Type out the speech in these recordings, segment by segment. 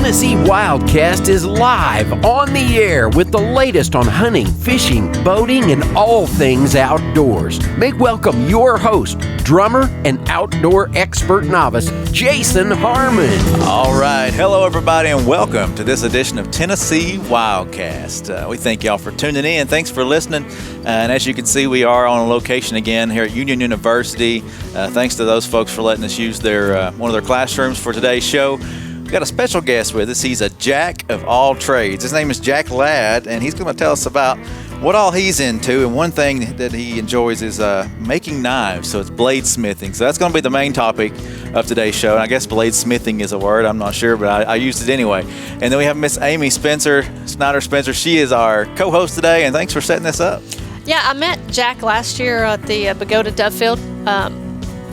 Tennessee WildCast is live on the air with the latest on hunting, fishing, boating, and all things outdoors. Make welcome your host, drummer and outdoor expert novice, Jason Harmon. All right. Hello, everybody, and welcome to this edition of Tennessee WildCast. We thank y'all for tuning in. Thanks for listening. And as you can see, we are on a location again here at Union University. Thanks to those folks for letting us use their one of their classrooms for today's show. We've got a special guest with us. He's a jack of all trades. His name is Jack Ladd, and he's going to tell us about what all he's into. And one thing that he enjoys is making knives. So it's bladesmithing. So that's going to be the main topic of today's show. And I guess bladesmithing is a word. I'm not sure, but I used it anyway. And then we have Miss Amy Snyder-Spencer. She is our co-host today, and thanks for setting this up. Yeah, I met Jack last year at the Pagoda Dovefield.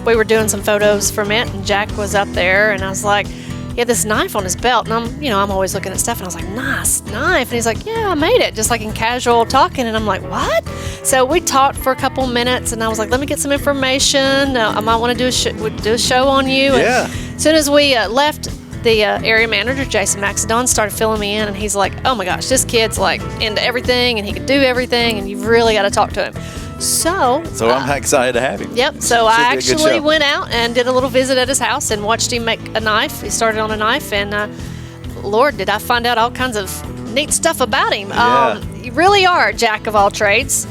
We were doing some photos from it, and Jack was up there, and I was like, he had this knife on his belt, and I'm always looking at stuff, and I was like, nice knife. And he's like, yeah, I made it, just like in casual talking. And I'm like, what? So we talked for a couple minutes, and I was like, let me get some information. I might want to do a show on you. Yeah. And as soon as we left, the area manager, Jason Maxidon, started filling me in, and he's like, oh my gosh, this kid's like into everything, and he can do everything, and you've really got to talk to him. So I'm excited to have him. Yep. So I actually went out and did a little visit at his house and watched him make a knife. He started on a knife, and Lord, did I find out all kinds of neat stuff about him. Yeah. You really are a jack of all trades.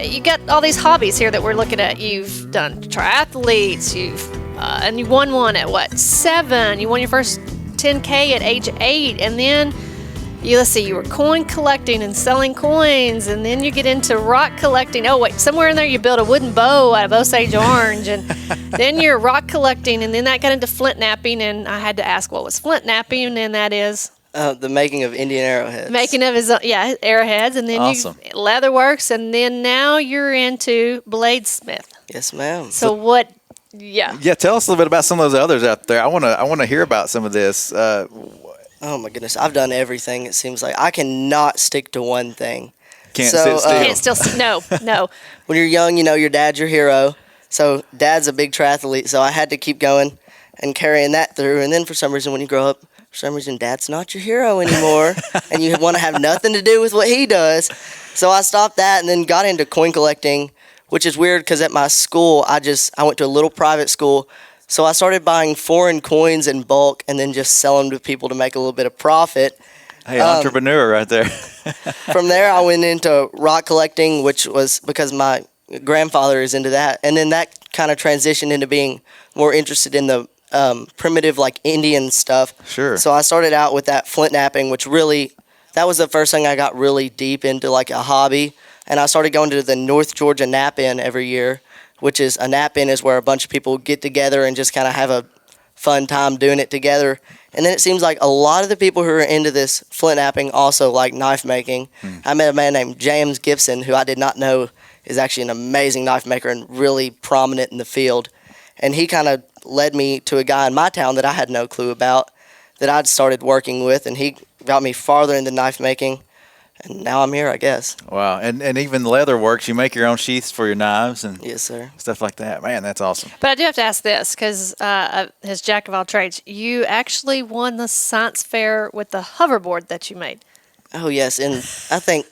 You got all these hobbies here that we're looking at. You've done triathletes. And you won one at 7? You won your first 10K at age 8, and then you were coin collecting and selling coins, and then you get into rock collecting. Oh wait, somewhere in there you built a wooden bow out of Osage Orange, and then you're rock collecting, and then that got into flintknapping, and I had to ask what was flintknapping, and that is the making of Indian arrowheads. Making of his arrowheads, and then awesome. You leatherworks, and then now you're into bladesmith. Yes, ma'am. So what? Yeah. Yeah, tell us a little bit about some of those others out there. I want to hear about some of this. Oh my goodness, I've done everything. It seems like I cannot stick to one thing. Can't sit still. Can't still. No. When you're young, your dad's your hero. So dad's a big triathlete, so I had to keep going and carrying that through. And then for some reason, when you grow up, dad's not your hero anymore, and you want to have nothing to do with what he does. So I stopped that and then got into coin collecting, which is weird because at my school, I went to a little private school. So I started buying foreign coins in bulk and then just selling them to people to make a little bit of profit. Hey, entrepreneur right there. From there, I went into rock collecting, which was because my grandfather is into that. And then that kind of transitioned into being more interested in the primitive, like Indian stuff. Sure. So I started out with that flintknapping, which really, that was the first thing I got really deep into, like a hobby. And I started going to the North Georgia Knap-In every year, which is a Knap-In is where a bunch of people get together and just kind of have a fun time doing it together. And then it seems like a lot of the people who are into this flintknapping also like knife making. I met a man named James Gibson, who I did not know is actually an amazing knife maker and really prominent in the field. And he kind of led me to a guy in my town that I had no clue about that I'd started working with, and he got me farther into knife making. And now I'm here, I guess. Wow. And even leather works. You make your own sheaths for your knives and yes, sir. Stuff like that. Man, that's awesome. But I do have to ask this because as Jack of all trades, you actually won the science fair with the hoverboard that you made. Oh, yes. In, I think,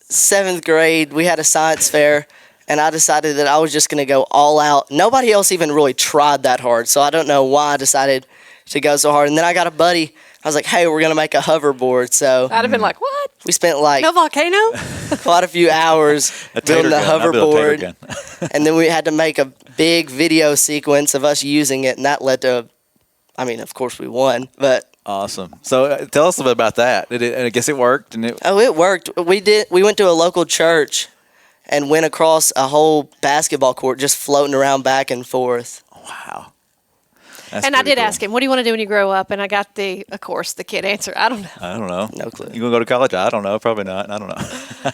7th grade, we had a science fair, and I decided that I was just going to go all out. Nobody else even really tried that hard, so I don't know why I decided to go so hard. And then I got a buddy. I was like, hey, we're going to make a hoverboard. So I'd have been like, what? We spent like no volcano? quite a few hours building the hoverboard. And then we had to make a big video sequence of us using it. And that led to, of course we won. But awesome. So tell us a bit about that. I guess it worked. It worked. We went to a local church and went across a whole basketball court just floating around back and forth. Wow. And I did ask him, what do you want to do when you grow up? And I got the kid answer. I don't know. No clue. You going to go to college? I don't know. Probably not. I don't know.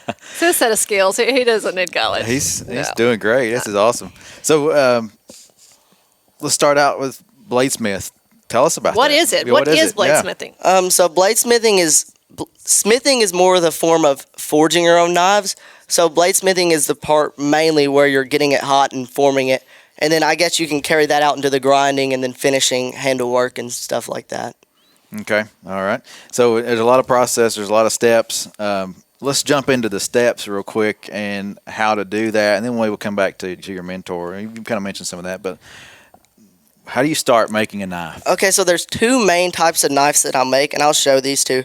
It's a set of skills. He doesn't need college. He's doing great. This is awesome. So let's start out with bladesmith. Tell us about what that. Is it? What is bladesmithing? Yeah. So smithing is more the form of forging your own knives. So bladesmithing is the part mainly where you're getting it hot and forming it. And then I guess you can carry that out into the grinding and then finishing handle work and stuff like that. Okay. All right. So there's a lot of process. There's a lot of steps. Let's jump into the steps real quick and how to do that, and then we will come back to your mentor. You kind of mentioned some of that, but how do you start making a knife? Okay, so there's two main types of knives that I'll make, and I'll show these two.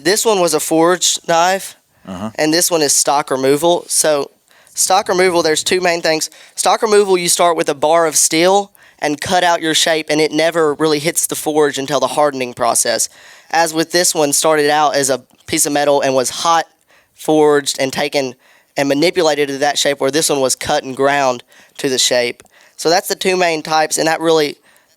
This one was a forged knife, and this one is stock removal. So stock removal, there's two main things. Stock removal, you start with a bar of steel and cut out your shape, and it never really hits the forge until the hardening process. As with this one, started out as a piece of metal and was hot forged and taken and manipulated to that shape, where this one was cut and ground to the shape. So that's the two main types, and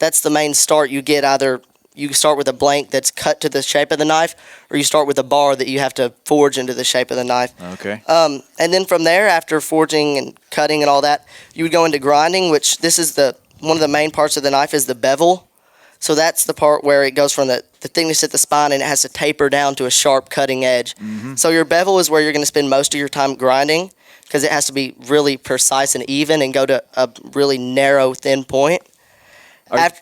that's the main start you get. Either you start with a blank that's cut to the shape of the knife, or you start with a bar that you have to forge into the shape of the knife. Okay. And then from there, after forging and cutting and all that, you would go into grinding, which this is one of the main parts of the knife is the bevel. So that's the part where it goes from the thickness at the spine, and it has to taper down to a sharp cutting edge. So your bevel is where you're going to spend most of your time grinding, because it has to be really precise and even and go to a really narrow, thin point.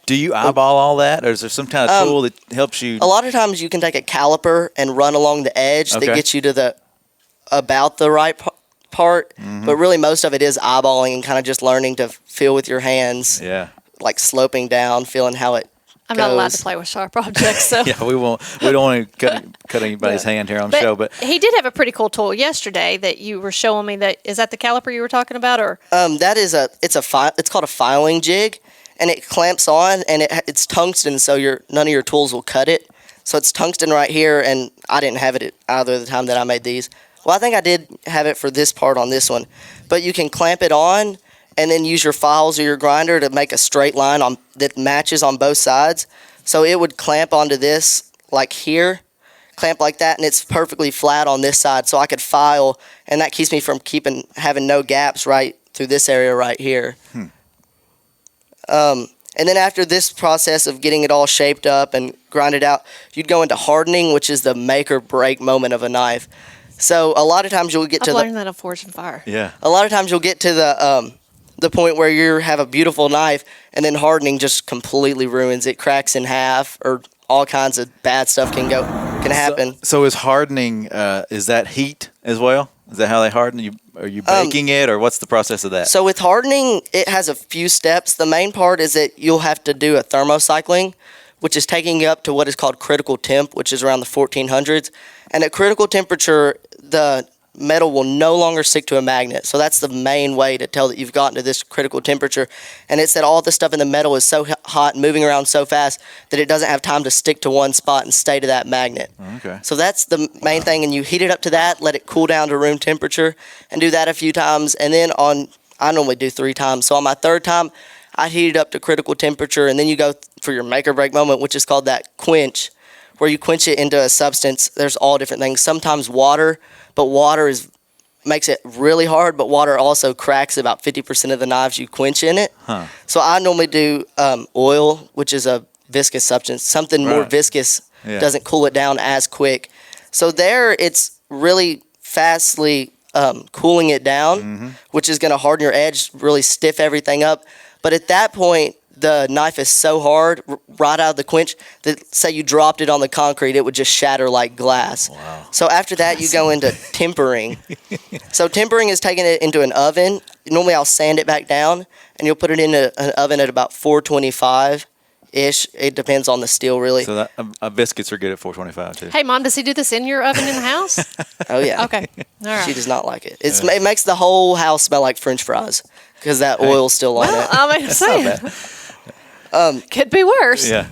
Do you eyeball all that, or is there some kind of tool that helps you? A lot of times you can take a caliper and run along the edge that gets you to about the right part, but really most of it is eyeballing and kind of just learning to feel with your hands, like sloping down, feeling how it I'm not allowed to play with sharp objects, so. Yeah, we don't want to cut anybody's hand here on the show, but he did have a pretty cool tool yesterday that you were showing me. Is that the caliper you were talking about, or? That is it's called a filing jig, and it clamps on, and it's tungsten, so none of your tools will cut it. So it's tungsten right here, and I didn't have it either the time that I made these. Well, I think I did have it for this part on this one, but you can clamp it on and then use your files or your grinder to make a straight line that matches on both sides. So it would clamp onto this like here, clamp like that, and it's perfectly flat on this side. So I could file, and that keeps me from having no gaps right through this area right here. And then after this process of getting it all shaped up and grinded out, you'd go into hardening, which is the make or break moment of a knife. So a lot of times you'll get I've learned that on Forge and Fire. Yeah. A lot of times you'll get to the point where you have a beautiful knife, and then hardening just completely ruins it, cracks in half, or all kinds of bad stuff can happen. So is hardening, is that heat as well? Is that how they harden? Are you baking it, or what's the process of that? So with hardening, it has a few steps. The main part is that you'll have to do a thermocycling, which is taking you up to what is called critical temp, which is around the 1400s. And at critical temperature, the metal will no longer stick to a magnet. So that's the main way to tell that you've gotten to this critical temperature. And it's that all the stuff in the metal is so hot and moving around so fast that it doesn't have time to stick to one spot and stay to that magnet. Okay. So that's the main thing. And you heat it up to that, let it cool down to room temperature, and do that a few times. And then I normally do 3 times. So on my 3rd time, I heat it up to critical temperature, and then you go for your make or break moment, which is called that quench, where you quench it into a substance. There's all different things. Sometimes water, but water makes it really hard, but water also cracks about 50% of the knives you quench in it. So I normally do oil, which is a viscous substance. Something more viscous doesn't cool it down as quick. So there it's really fastly cooling it down, which is going to harden your edge, really stiff everything up. But at that point, the knife is so hard right out of the quench that, say you dropped it on the concrete, it would just shatter like glass. Wow. So after that, you go into tempering. So tempering is taking it into an oven. Normally I'll sand it back down, and you'll put it into an oven at about 425-ish. It depends on the steel, really. So biscuits are good at 425 too. Hey, Mom, does he do this in your oven in the house? Oh, yeah. Okay. All right. She does not like it. It makes the whole house smell like French fries because that oil's still on it. I mean, saying. Could be worse. Yeah.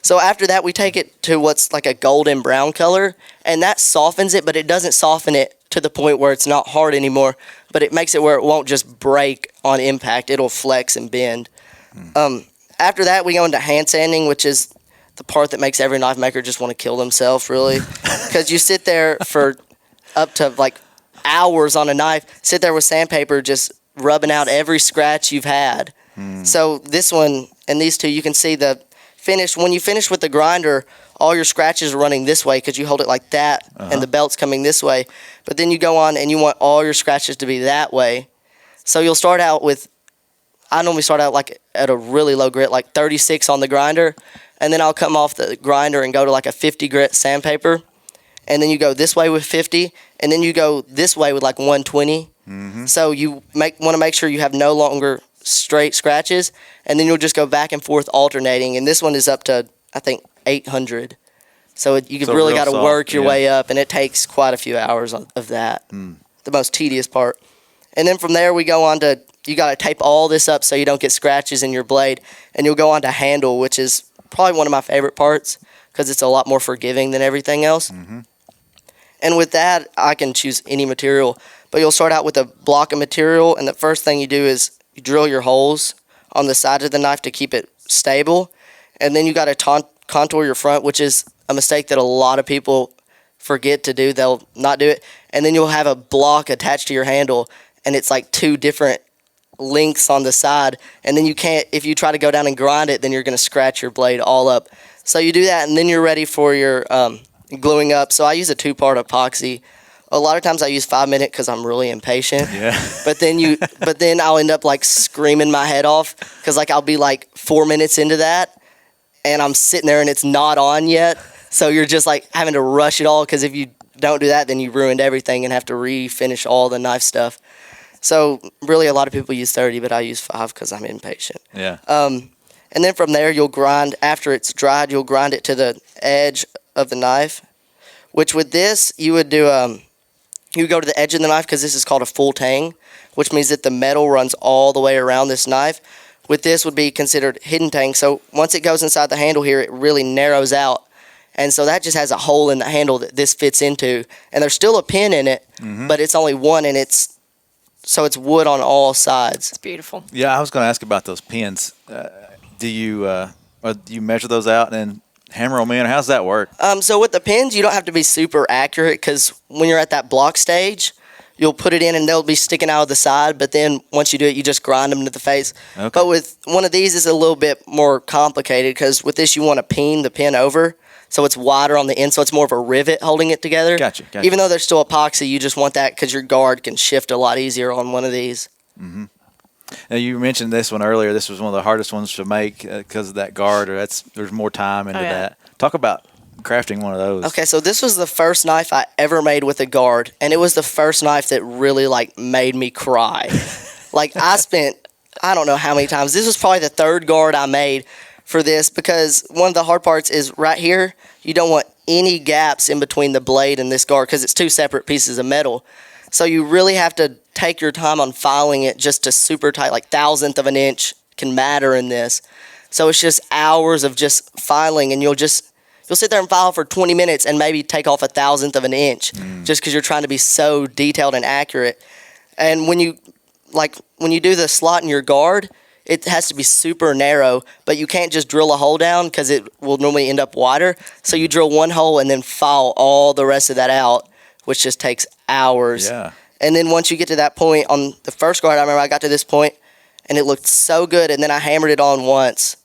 So after that, we take it to what's like a golden brown color, and that softens it, but it doesn't soften it to the point where it's not hard anymore, but it makes it where it won't just break on impact. It'll flex and bend. After that, we go into hand sanding, which is the part that makes every knife maker just want to kill themselves, really, because you sit there for up to like hours on a knife, sit there with sandpaper just rubbing out every scratch you've had. So this one and these two, you can see the finish. When you finish with the grinder, all your scratches are running this way because you hold it like that, and the belt's coming this way. But then you go on and you want all your scratches to be that way. So you'll start out with, I normally start out like at a really low grit, like 36 on the grinder, and then I'll come off the grinder and go to like a 50 grit sandpaper, and then you go this way with 50, and then you go this way with like 120. So you want to make sure you have no longer straight scratches, and then you'll just go back and forth alternating, and this one is up to, I think, 800. So you've really got to work your way up, and it takes quite a few hours of that, the most tedious part. And then from there we go on to, you got to tape all this up so you don't get scratches in your blade, and you'll go on to handle, which is probably one of my favorite parts because it's a lot more forgiving than everything else. And with that, I can choose any material, but you'll start out with a block of material, and the first thing you do is you drill your holes on the side of the knife to keep it stable, and then you got to contour your front, which is a mistake that a lot of people forget to do. They'll not do it, and then you'll have a block attached to your handle, and it's like 2 different lengths on the side, and then you can't, if you try to go down and grind it, then you're going to scratch your blade all up. So you do that, and then you're ready for your gluing up. So I use a 2-part epoxy. A lot of times I use 5-minute because I'm really impatient. But then I'll end up like screaming my head off because like I'll be like 4 minutes into that, and I'm sitting there and it's not on yet. So you're just like having to rush it all, because if you don't do that, then you ruined everything and have to refinish all the knife stuff. So really a lot of people use 30, but I use 5 because I'm impatient. And then from there you'll grind, after it's dried, you'll grind it to the edge of the knife, which with this you would do, you go to the edge of the knife because this is called a full tang, which means that the metal runs all the way around this knife. With this would be considered hidden tang. So once it goes inside the handle here, it really narrows out. And so that just has a hole in the handle that this fits into. And there's still a pin in it, but it's only one, and it's wood on all sides. It's beautiful. Yeah, I was going to ask about those pins. Do you measure those out and hammer them in? How's that work? So with the pins, you don't have to be super accurate, because when you're at that block stage, you'll put it in and they'll be sticking out of the side, but then once you do it, you just grind them to the face. But with one of these, it's a little bit more complicated, because with this, you want to peen the pin over so it's wider on the end, so it's more of a rivet holding it together. Gotcha. Even though there's still epoxy, you just want that because your guard can shift a lot easier on one of these. Now, you mentioned this one earlier. This was one of the hardest ones to make because of that guard, or there's more time into that. Talk about crafting one of those. Okay, so this was the first knife I ever made with a guard, and it was the first knife that really like made me cry. Like I spent, I don't know how many times. This was probably the 3rd guard I made for this, because one of the hard parts is right here. You don't want any gaps in between the blade and this guard, because it's 2 separate pieces of metal. So you really have to take your time on filing it just to super tight, like 1,000th of an inch can matter in this. So it's just hours of just filing, and you'll sit there and file for 20 minutes and maybe take off 1,000th of an inch just because you're trying to be so detailed and accurate. And when you do the slot in your guard, it has to be super narrow, but you can't just drill a hole down because it will normally end up wider. So you drill one hole and then file all the rest of that out, which just takes hours. And then once you get to that point on the first guard, I remember I got to this point and it looked so good, and then I hammered it on once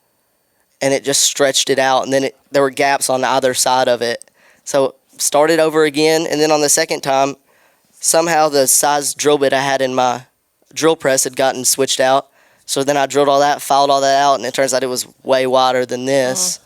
and it just stretched it out, and then there were gaps on either side of it. So started over again, and then on the second time, somehow the size drill bit I had in my drill press had gotten switched out. So then I drilled all that, filed all that out, and it turns out it was way wider than this.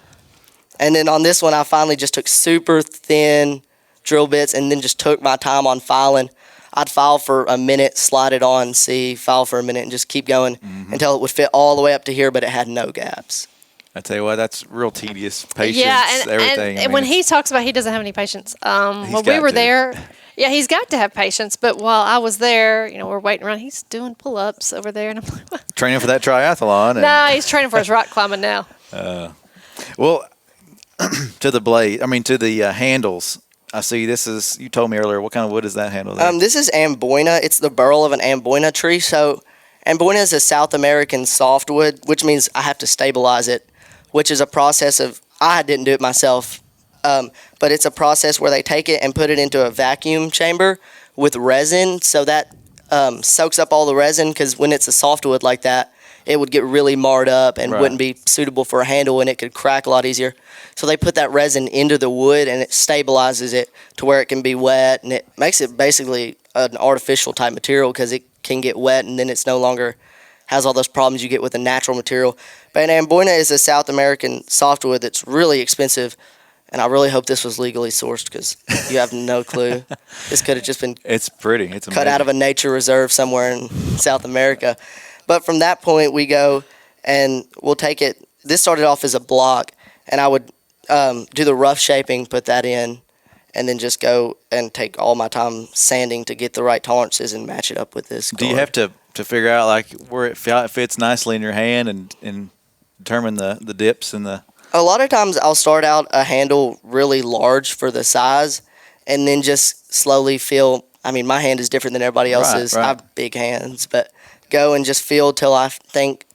And then on this one, I finally just took super thin drill bits and then just took my time on filing. I'd file for a minute, slide it on, file for a minute, and just keep going until it would fit all the way up to here, but it had no gaps. I tell you what, that's real tedious, patience, everything. And when he talks about he doesn't have any patience, when we were there, he's got to have patience. But while I was there, we're waiting around. He's doing pull-ups over there, and I'm like, what? Training for that triathlon. No, he's training for his rock climbing now. Well, to the handles. I see this is, you told me earlier, what kind of wood is that handle there? This is amboina. It's the burl of an amboina tree. So amboina is a South American softwood, which means I have to stabilize it, which is a process of, I didn't do it myself, but it's a process where they take it and put it into a vacuum chamber with resin, so that soaks up all the resin, because when it's a softwood like that, it would get really marred up and wouldn't be suitable for a handle, and it could crack a lot easier. So they put that resin into the wood, and it stabilizes it to where it can be wet, and it makes it basically an artificial type material, because it can get wet and then it's no longer has all those problems you get with a natural material. But an amboina is a South American softwood that's really expensive, and I really hope this was legally sourced because you have no clue. This could have just been It's pretty. It's cut amazing. out of a nature reserve somewhere in South America. But from that point, we go and we'll take it. This started off as a block, and I would do the rough shaping, put that in, and then just go and take all my time sanding to get the right tolerances and match it up with this. Do you guard. have to figure out like where it fits nicely in your hand and determine the dips and the? A lot of times I'll start out a handle really large for the size and then just slowly feel. I mean, my hand is different than everybody else's. Right. I have big hands, but go and just feel till I think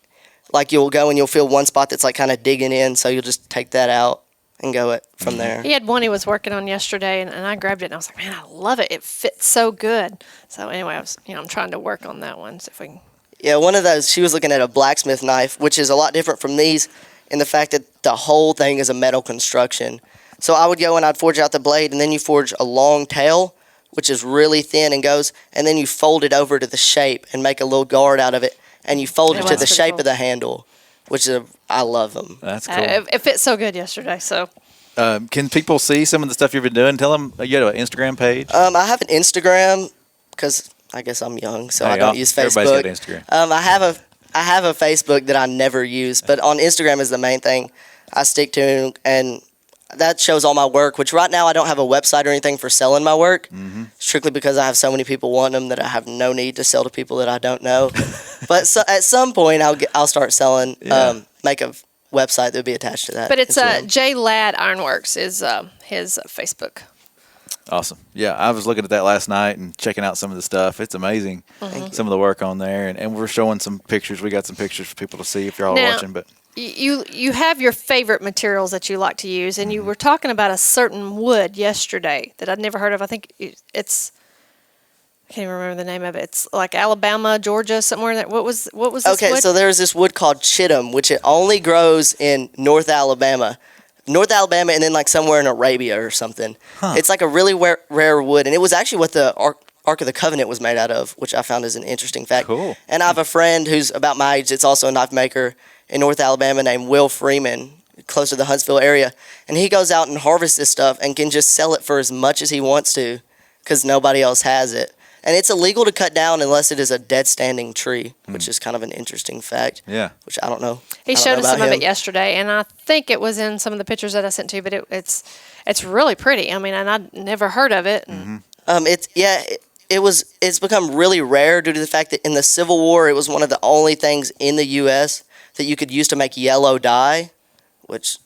like you'll go and you'll feel one spot that's like kind of digging in. So you'll just take that out and go it from there. He had one he was working on yesterday, and I grabbed it, and I was like, man, I love it. It fits so good. So anyway, I'm trying to work on that one. See if we can. Yeah, one of those, she was looking at a blacksmith knife, which is a lot different from these in the fact that the whole thing is a metal construction. So I would go and I'd forge out the blade, and then you forge a long tail, which is really thin and goes, and then you fold it over to the shape and make a little guard out of it, and you fold Yeah, it to that's the pretty shape cool. of the handle, which is, I love them. That's cool. It fit so good yesterday. So Can people see some of the stuff you've been doing? Tell them you have an Instagram page. I have an Instagram because I guess I'm young, so I don't use Facebook. Everybody's got Instagram. I have a Facebook that I never use, but on Instagram is the main thing I stick to, and that shows all my work, which right now I don't have a website or anything for selling my work, strictly because I have so many people wanting them that I have no need to sell to people that I don't know. But at some point I'll start selling, make a website that would be attached to that. but it's Instagram. J Ladd Ironworks is his Facebook. Awesome. Yeah, I was looking at that last night and checking out some of the stuff. It's amazing, some of the work on there, and we're showing some pictures. We got some pictures for people to see if you're all Now- watching. But You have your favorite materials that you like to use, and you were talking about a certain wood yesterday that I'd never heard of. I think it's I can't even remember the name of it. It's like Alabama, Georgia, somewhere in there. What was this Okay, wood? so there's this wood called chitim, which it only grows in North Alabama, and then like somewhere in Arabia or something. It's like a really rare wood, and it was actually what the Ark of the Covenant was made out of, which I found is an interesting fact. Cool. And I have a friend who's about my age that's also a knife maker in North Alabama named Will Freeman, close to the Huntsville area, and he goes out and harvests this stuff and can just sell it for as much as he wants to because nobody else has it. And it's illegal to cut down unless it is a dead standing tree, which is kind of an interesting fact. Yeah. Which I don't know. He I don't showed know us some about of him. it yesterday, and I think it was in some of the pictures that I sent to you. But it's really pretty. I mean, and I'd never heard of it. And It's become really rare due to the fact that in the Civil War, it was one of the only things in the U.S. that you could use to make yellow dye, which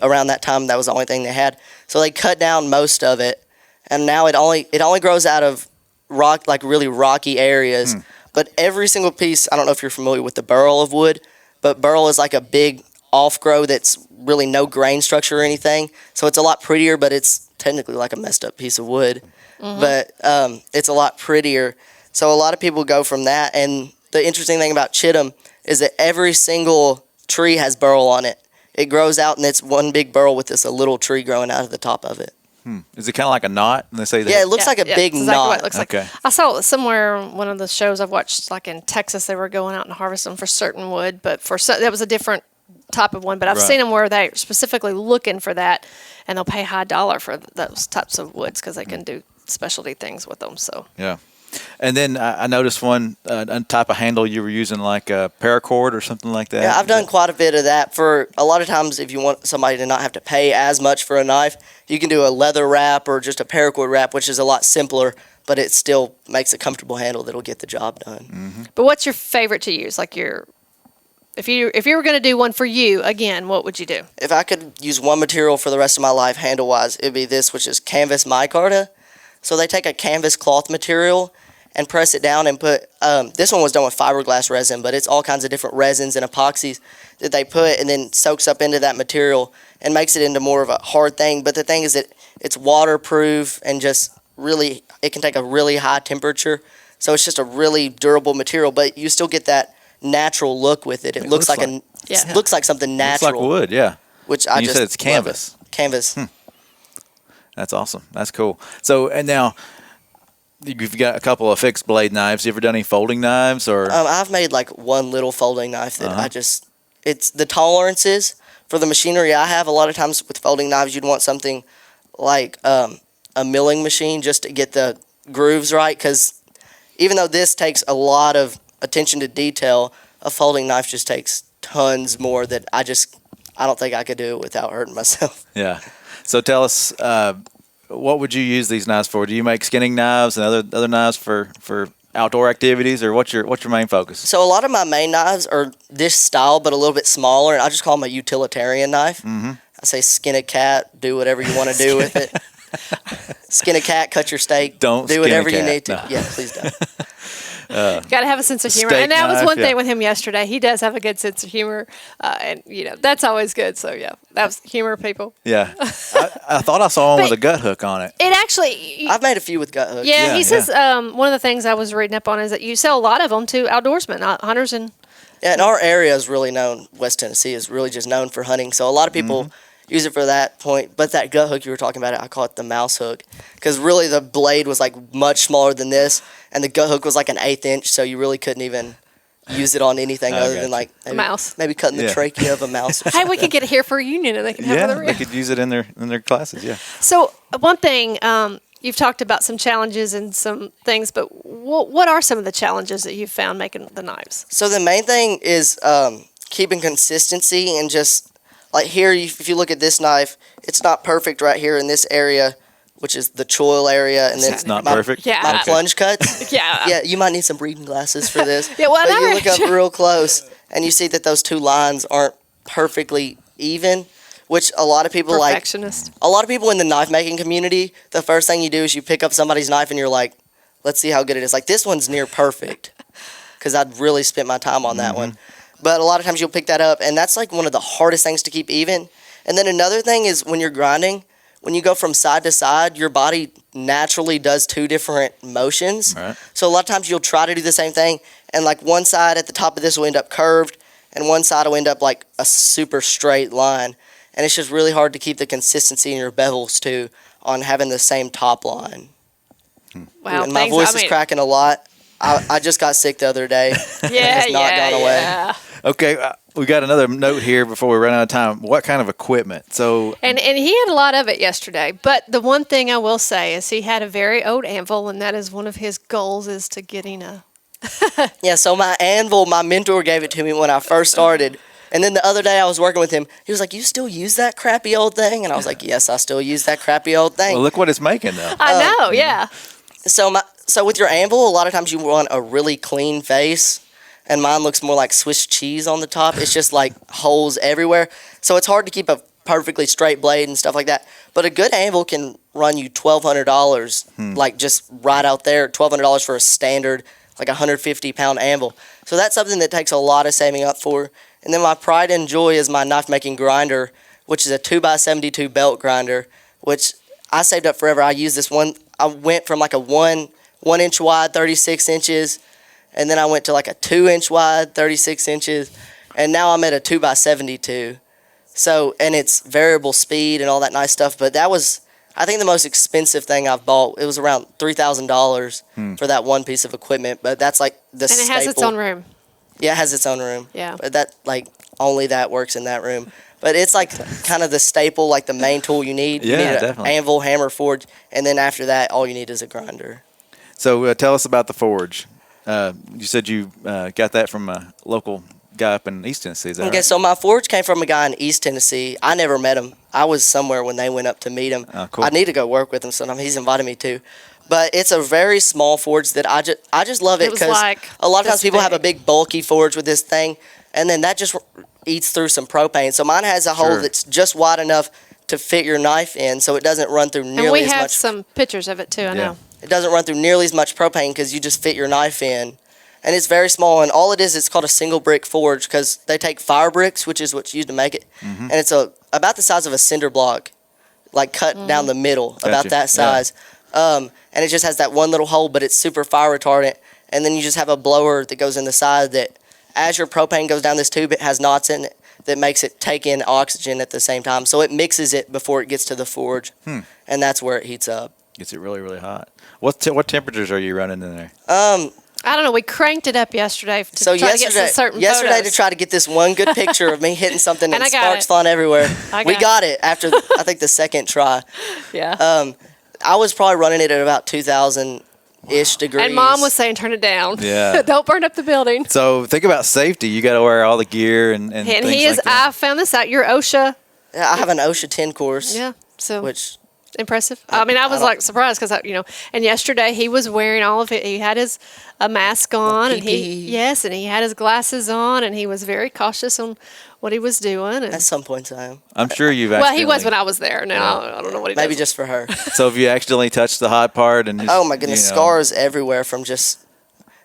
around that time that was the only thing they had. So they cut down most of it, and now it only grows out of rock, like really rocky areas. But every single piece, I don't know if you're familiar with the burl of wood, but burl is like a big off-grow that's really no grain structure or anything. So it's a lot prettier, but it's technically like a messed up piece of wood. But it's a lot prettier. So a lot of people go from that. And the interesting thing about chitim is that every single tree has burl on it. It grows out and it's one big burl with a little tree growing out of the top of it. is it kind of like a knot? And they say that. Yeah, it looks like a big it's exactly knot. What it looks Okay. like. I saw it somewhere on one of the shows I've watched, like in Texas, they were going out and harvesting for certain wood, but that was a different type of one. But I've Right. seen them where they're specifically looking for that, and they'll pay high dollar for those types of woods because they can do specialty things with them. So Yeah. And then I noticed one type of handle you were using, like a paracord or something like that. Yeah, I've done quite a bit of that. For a lot of times, if you want somebody to not have to pay as much for a knife, you can do a leather wrap or just a paracord wrap, which is a lot simpler, but it still makes a comfortable handle that'll get the job done. But what's your favorite to use? Like if you were going to do one for you again, what would you do? If I could use one material for the rest of my life, handle-wise, it'd be this, which is canvas micarta. So they take a canvas cloth material and press it down and put, this one was done with fiberglass resin, but it's all kinds of different resins and epoxies that they put and then soaks up into that material and makes it into more of a hard thing. But the thing is that it's waterproof and just really, it can take a really high temperature. So it's just a really durable material, but you still get that natural look with it. It looks like Yeah. looks like something natural. Looks like wood, yeah. Which I And you just said it's love canvas. it. Canvas. That's awesome. That's cool. So, and now, you've got a couple of fixed blade knives. You ever done any folding knives or? I've made like one little folding knife that it's the tolerances for the machinery I have. A lot of times with folding knives, you'd want something like a milling machine just to get the grooves right. Because even though this takes a lot of attention to detail, a folding knife just takes tons more that I don't think I could do it without hurting myself. Yeah. So tell us, what would you use these knives for? Do you make skinning knives and other knives for outdoor activities, or what's your main focus? So a lot of my main knives are this style, but a little bit smaller, and I just call them a utilitarian knife. Mm-hmm. I say skin a cat, do whatever you want to do with it. Skin a cat, cut your steak. Don't do whatever you need to. No. Yeah, please don't. Got to have a sense of humor, and that was one thing with him yesterday. He does have a good sense of humor, and that's always good. So yeah, that was humor, people. Yeah, I thought I saw one with a gut hook on it. It actually, I've made a few with gut hooks. Yeah, he says one of the things I was reading up on is that you sell a lot of them to outdoorsmen, hunters, and and our area is really known. West Tennessee is really just known for hunting, so a lot of people use it for that point. But that gut hook you were talking about, I call it the mouse hook, because really the blade was like much smaller than this, and the gut hook was like an 1/8 inch, so you really couldn't even use it on anything other than like a mouse. Maybe cutting the trachea of a mouse. Hey, we could get it here for a union, and they can have it. They could use it in their classes. Yeah. So one thing you've talked about some challenges and some things, but what are some of the challenges that you've found making the knives? So the main thing is keeping consistency, and just like here, if you look at this knife, it's not perfect right here in this area, which is the choil area, and then it's not perfect. Yeah, my plunge cuts. Yeah, you might need some reading glasses for this. Yeah, well, but you look up real close, and you see that those two lines aren't perfectly even, which a lot of people perfectionist. A lot of people in the knife making community, the first thing you do is you pick up somebody's knife and you're like, let's see how good it is. Like, this one's near perfect, because I'd really spent my time on that one. But a lot of times you'll pick that up, and that's like one of the hardest things to keep even. And then another thing is when you're grinding, when you go from side to side, your body naturally does two different motions. Right. So a lot of times you'll try to do the same thing, and like one side at the top of this will end up curved, and one side will end up like a super straight line. And it's just really hard to keep the consistency in your bevels too on having the same top line. Wow, and my voice is cracking a lot. I just got sick the other day. Yeah, it's not gone away. Yeah. Okay, we got another note here before we run out of time. What kind of equipment? So, and he had a lot of it yesterday. But the one thing I will say is he had a very old anvil, and that is one of his goals is to getting a. Yeah, so my anvil, my mentor gave it to me when I first started. And then the other day I was working with him. He was like, "You still use that crappy old thing?" And I was like, "Yes, I still use that crappy old thing." well, look what it's making though. I know, yeah. So with your anvil, a lot of times you want a really clean face, and mine looks more like Swiss cheese on the top. It's just like holes everywhere. So it's hard to keep a perfectly straight blade and stuff like that. But a good anvil can run you $1,200, like just right out there, $1,200 for a standard, like 150-pound anvil. So that's something that takes a lot of saving up for. And then my pride and joy is my knife-making grinder, which is a 2x72 belt grinder, which I saved up forever. I use this one. I went from like a one inch wide, 36 inches, and then I went to like a 2 inch wide, 36 inches, and now I'm at a 2x72. So, and it's variable speed and all that nice stuff, but that was, I think, the most expensive thing I've bought. It was around $3,000 for that one piece of equipment, but that's like the staple. And it has its own room. Yeah, it has its own room. Yeah. But that, like, only that works in that room. But it's like kind of the staple, like the main tool you need. Yeah, you need definitely. An anvil, hammer, forge, and then after that, all you need is a grinder. So tell us about the forge. You said you got that from a local guy up in East Tennessee. Is that Okay, right? so my forge came from a guy in East Tennessee. I never met him. I was somewhere when they went up to meet him. Oh, cool. I need to go work with him sometime. He's invited me to. But it's a very small forge that I just love it because like a lot of times this people have a big. big bulky forge with this thing, and then that just eats through some propane. So mine has a hole Sure. that's just wide enough to fit your knife in, so it doesn't run through nearly And we as have much. some pictures of it too, I know. It doesn't run through nearly as much propane because you just fit your knife in. And it's very small, and all it is, it's called a single brick forge because they take fire bricks, which is what's used to make it, and it's about the size of a cinder block, like cut down the middle, about Gotcha. that size. And it just has that one little hole, but it's super fire retardant. And then you just have a blower that goes in the side that, as your propane goes down this tube, it has knots in it that makes it take in oxygen at the same time. So it mixes it before it gets to the forge, and that's where it heats up. Gets it really, really hot. What temperatures are you running in there? I don't know. We cranked it up yesterday to So try to get some certain yesterday photos. to try to get this one good picture of me hitting something and And I got sparks it. flying everywhere. We got got it after I think the second try. Yeah. I was probably running it at about 2,000-ish degrees. And Mom was saying, turn it down. Yeah. Don't burn up the building. So think about safety. You got to wear all the gear and And things he is, like that. I found this out. You're OSHA. I have an OSHA 10 course. Yeah. So Which impressive. I mean, I was like surprised because, and yesterday he was wearing all of it. He had his a mask on and PPE. and he had his glasses on and he was very cautious on what he was doing. And, at some points I am. I'm sure you've well, he was accidentally- when I was there. Now I don't know what he Maybe does. just for her. So if you accidentally touched the hot part and just, Oh my goodness, scars everywhere from just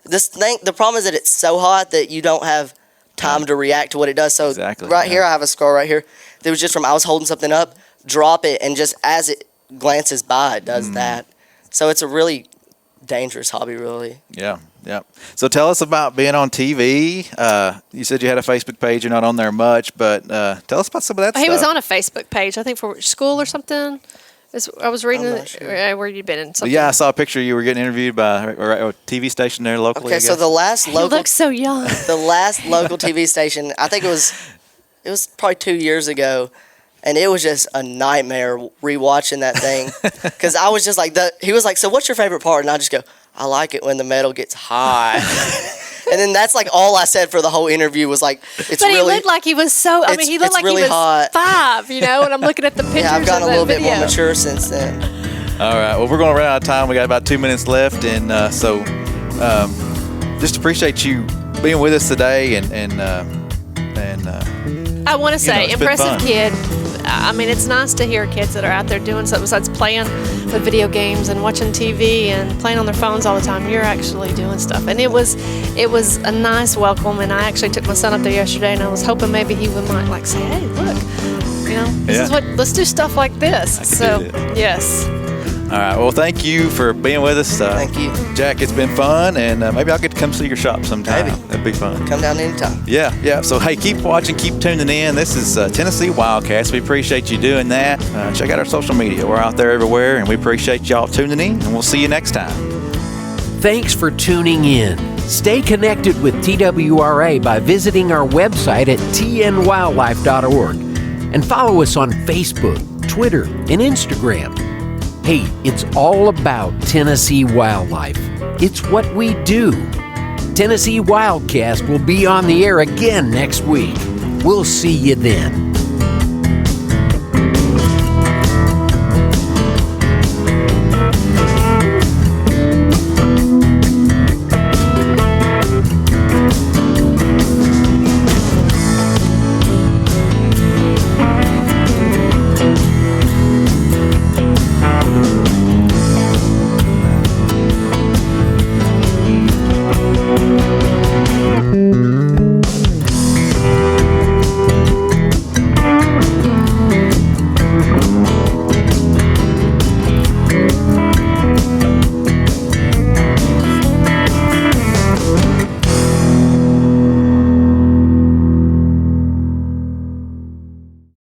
this thing. The problem is that it's so hot that you don't have time to react to what it does. So Exactly, right yeah. here, I have a scar right here. It was just from I was holding something up, drop it, and just as it glances by, it does that. So it's a really dangerous hobby, really. Yeah. So tell us about being on TV. You said you had a Facebook page. You're not on there much, but tell us about some of that He stuff. was on a Facebook page, I think, for school or something. I was reading I'm not sure. where you'd been in But something. yeah, I saw a picture. You were getting interviewed by a TV station there locally. Okay, I so guess. the last He local, looks so young. the last local TV station, I think it was probably 2 years ago, and it was just a nightmare rewatching that thing, because I was just like, he was like, so what's your favorite part? And I just go, I like it when the metal gets hot. And then that's like all I said for the whole interview was like, it's But he really, looked like he was so. I mean, he looked it's like really he was hot. 5, And I'm looking at the pictures yeah, I've gotten of a the little bit video. more mature since then. All right. Well, we're going to run out of time. We got about 2 minutes left, and so just appreciate you being with us today, and I want to say, it's been impressive fun. kid. I mean, it's nice to hear kids that are out there doing something besides playing with video games and watching TV and playing on their phones all the time. You're actually doing stuff, and it was a nice welcome. And I actually took my son up there yesterday, and I was hoping maybe he might like say, "Hey, look, this is let's do stuff like this." could So do that. yes. all right. Well, thank you for being with us. Thank you. Jack. It's been fun, and maybe I'll get to come see your shop sometime. Maybe. That'd be fun. Come down anytime. Yeah. So, hey, keep watching, keep tuning in. This is Tennessee WildCast. We appreciate you doing that. Check out our social media. We're out there everywhere, and we appreciate y'all tuning in, and we'll see you next time. Thanks for tuning in. Stay connected with TWRA by visiting our website at tnwildlife.org and follow us on Facebook, Twitter, and Instagram. Hey, it's all about Tennessee wildlife. It's what we do. Tennessee WildCast will be on the air again next week. We'll see you then.